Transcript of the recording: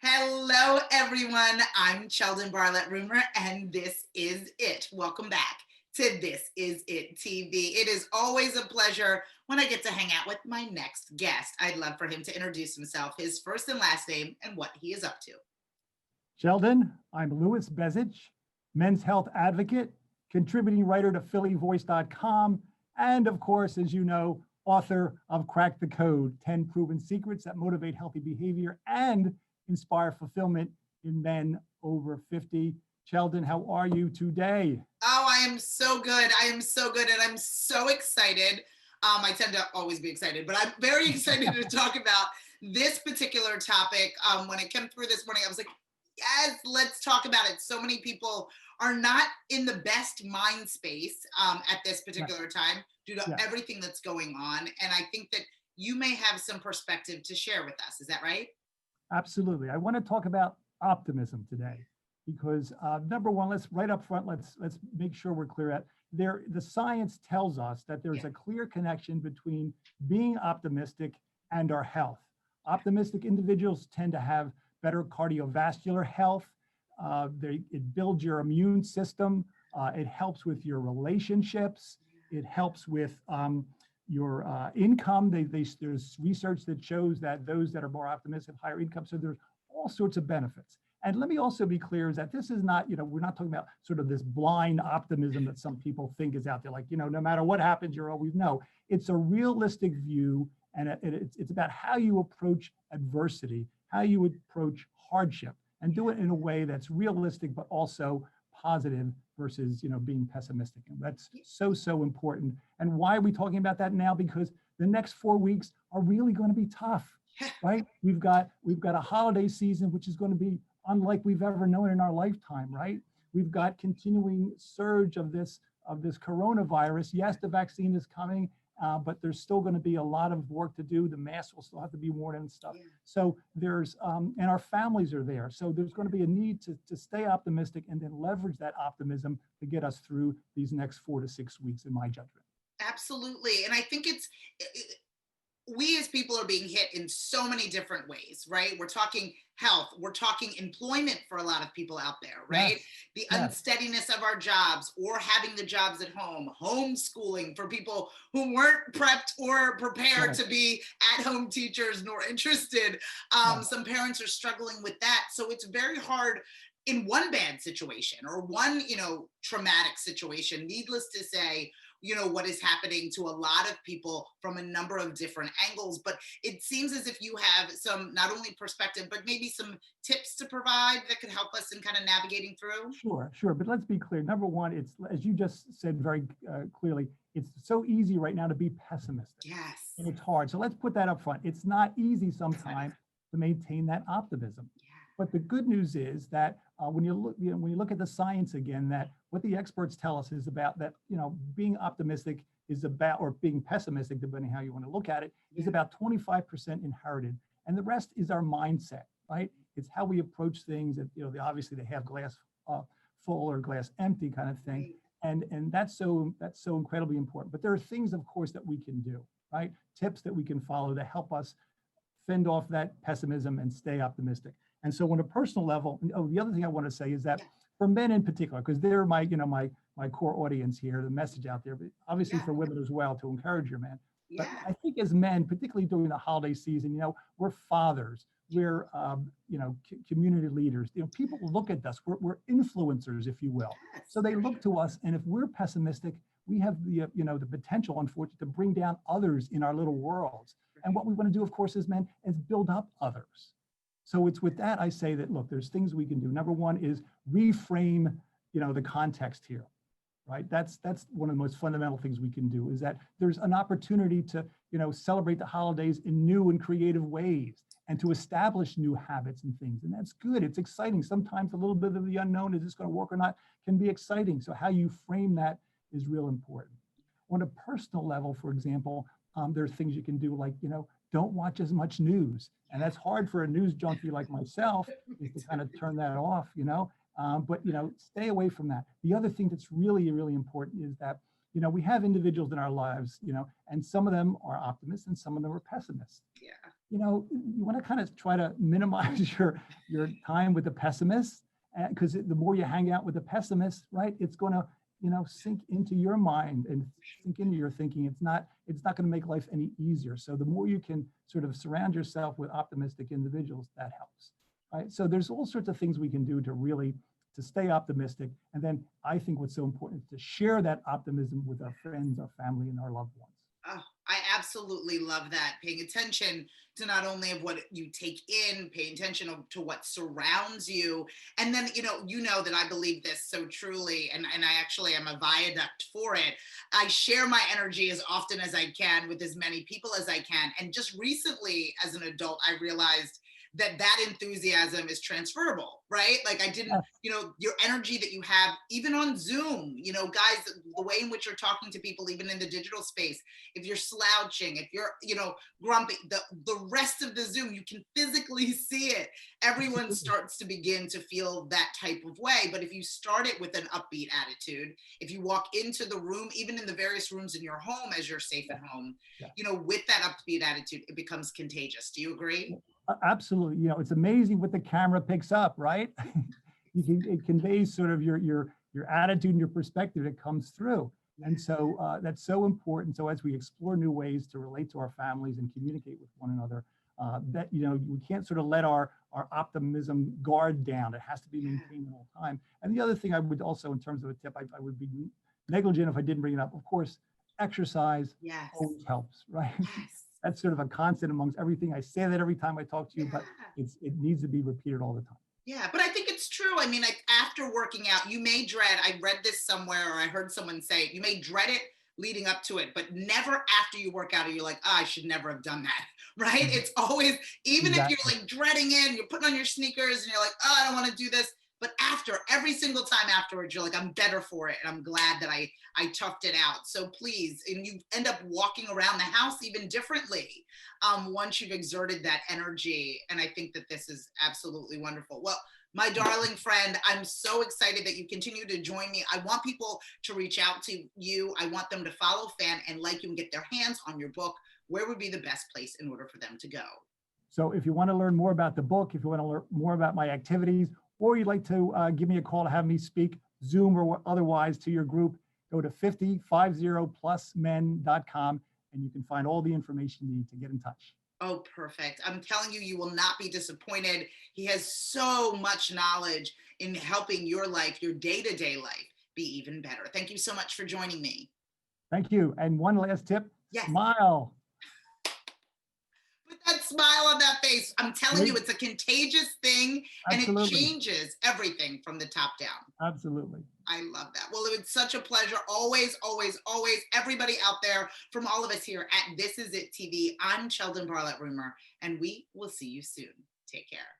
Hello, everyone. I'm Cheldin Barlett-Rumor, and this is it. Welcome back to This Is It TV. It is always a pleasure when I get to hang out with my next guest. I'd love for him to introduce himself, his first and last name, and what he is up to. Cheldin, I'm Bezich, men's health advocate, contributing writer to phillyvoice.com, and of course, as you know, author of Crack the Code, 10 Proven Secrets that Motivate Healthy Behavior and Inspire Fulfillment in Men Over 50. Cheldin, how are you today? Oh, I am so good. I am so good, and I'm so excited. I tend to always be excited, but I'm very excited to talk about this particular topic. When it came through this morning, I was like, yes, let's talk about it. So many people are not in the best mind space at this particular time due to everything that's going on. And I think that you may have some perspective to share with us. Is that right? Absolutely. I want to talk about optimism today because number one, let's right up front, let's make sure we're clear at there. The science tells us that there's a clear connection between being optimistic and our health. Optimistic individuals tend to have better cardiovascular health. It builds your immune system. It helps with your relationships. It helps with your income. There's research that shows that those that are more optimistic have higher income. So there's all sorts of benefits. And let me also be clear is that this is not, we're not talking about sort of this blind optimism that some people think is out there. Like, no matter what happens, you're always no. It's a realistic view, and it's about how you approach adversity, how you approach hardship, and do it in a way that's realistic, but also positive versus, being pessimistic. And that's so important. And why are we talking about that now? Because the next 4 weeks are really going to be tough, right? We've got a holiday season, which is going to be unlike we've ever known in our lifetime, right? We've got continuing surge of this coronavirus. Yes, the vaccine is coming, but there's still going to be a lot of work to do. The masks will still have to be worn and stuff. So there's, and our families are there. So there's going to be a need to stay optimistic and then leverage that optimism to get us through these next 4 to 6 weeks, in my judgment. Absolutely. And I think we as people are being hit in so many different ways, right? We're talking health, we're talking employment for a lot of people out there, right? The unsteadiness of our jobs or having the jobs at home, homeschooling for people who weren't prepped or prepared to be at-home teachers nor interested. Some parents are struggling with that. So it's very hard in one bad situation or one, traumatic situation, needless to say, what is happening to a lot of people from a number of different angles. But it seems as if you have some, not only perspective, but maybe some tips to provide that could help us in kind of navigating through. Sure. But let's be clear. Number one, it's, as you just said very clearly, it's so easy right now to be pessimistic. Yes. And it's hard. So let's put that up front. It's not easy sometimes to maintain that optimism. But the good news is that when you look at the science again, that what the experts tell us is about that, being optimistic is about, or being pessimistic, depending how you want to look at it, is about 25% inherited. And the rest is our mindset, right? It's how we approach things that, obviously they have glass full or glass empty kind of thing. And that's so incredibly important. But there are things, of course, that we can do, right? Tips that we can follow to help us fend off that pessimism and stay optimistic. And so on a personal level, the other thing I want to say is that for men in particular, because they're my core audience here, the message out there, but obviously for women as well, to encourage your men. But I think as men, particularly during the holiday season, we're fathers, we're community leaders. People look at us, we're influencers, if you will. So they look to us, and if we're pessimistic, we have the potential, unfortunately, to bring down others in our little worlds. And what we want to do, of course, as men, is build up others. So it's with that I say that, look, there's things we can do. Number one is reframe, the context here, right? That's one of the most fundamental things we can do, is that there's an opportunity to, celebrate the holidays in new and creative ways and to establish new habits and things. And that's good. It's exciting. Sometimes a little bit of the unknown, is this going to work or not, can be exciting. So how you frame that is real important. On a personal level, for example, there are things you can do like, don't watch as much news. And that's hard for a news junkie like myself, is to kind of turn that off, but, stay away from that. The other thing that's really, really important is that, we have individuals in our lives, and some of them are optimists and some of them are pessimists. you know, you want to kind of try to minimize your time with the pessimists, because the more you hang out with the pessimists, right, it's going to, you know, sink into your mind and sink into your thinking. It's not going to make life any easier. So the more you can sort of surround yourself with optimistic individuals, that helps, right? So there's all sorts of things we can do to really to stay optimistic. And then I think what's so important is to share that optimism with our friends, our family, and our loved ones. Oh, I absolutely love that. Paying attention to not only of what you take in, paying attention to what surrounds you. And then, you know that I believe this so truly, and I actually am a viaduct for it. I share my energy as often as I can with as many people as I can. And just recently, as an adult, I realized that enthusiasm is transferable, right? Like I didn't, your energy that you have, even on Zoom, guys, the way in which you're talking to people, even in the digital space, if you're slouching, if you're, grumpy, the rest of the Zoom, you can physically see it. Everyone starts to begin to feel that type of way. But if you start it with an upbeat attitude, if you walk into the room, even in the various rooms in your home, as you're safe at home, with that upbeat attitude, it becomes contagious. Do you agree? Absolutely. You know, it's amazing what the camera picks up, right? It conveys sort of your attitude and your perspective that comes through. And so that's so important. So as we explore new ways to relate to our families and communicate with one another, that, we can't sort of let our optimism guard down. It has to be maintained all the time. And the other thing I would also, in terms of a tip, I would be negligent if I didn't bring it up. Of course, exercise always helps, right? That's sort of a constant amongst everything. I say that every time I talk to you, but it needs to be repeated all the time. Yeah, but I think it's true. I mean, after working out, you may dread, I read this somewhere, or I heard someone say, you may dread it leading up to it, but never after you work out, are you like, I should never have done that, right? It's always, even if you're like dreading it, you're putting on your sneakers and you're like, oh, I don't want to do this. But every single time afterwards, you're like, I'm better for it. And I'm glad that I toughed it out. So please, and you end up walking around the house even differently once you've exerted that energy. And I think that this is absolutely wonderful. Well, my darling friend, I'm so excited that you continue to join me. I want people to reach out to you. I want them to follow Fan and like you and get their hands on your book. Where would be the best place in order for them to go? So if you want to learn more about the book, if you want to learn more about my activities, or you'd like to give me a call to have me speak, Zoom or otherwise, to your group, go to 50plusmen.com and you can find all the information you need to get in touch. Oh, perfect. I'm telling you, you will not be disappointed. He has so much knowledge in helping your life, your day-to-day life, be even better. Thank you so much for joining me. Thank you. And one last tip, smile. Put that smile on that face. I'm telling you, it's a contagious thing, and it changes everything from the top down. Absolutely. I love that. Well, it was such a pleasure. Always, always, always. Everybody out there, from all of us here at This Is It TV, I'm Cheldin Barlett-Rumer, and we will see you soon. Take care.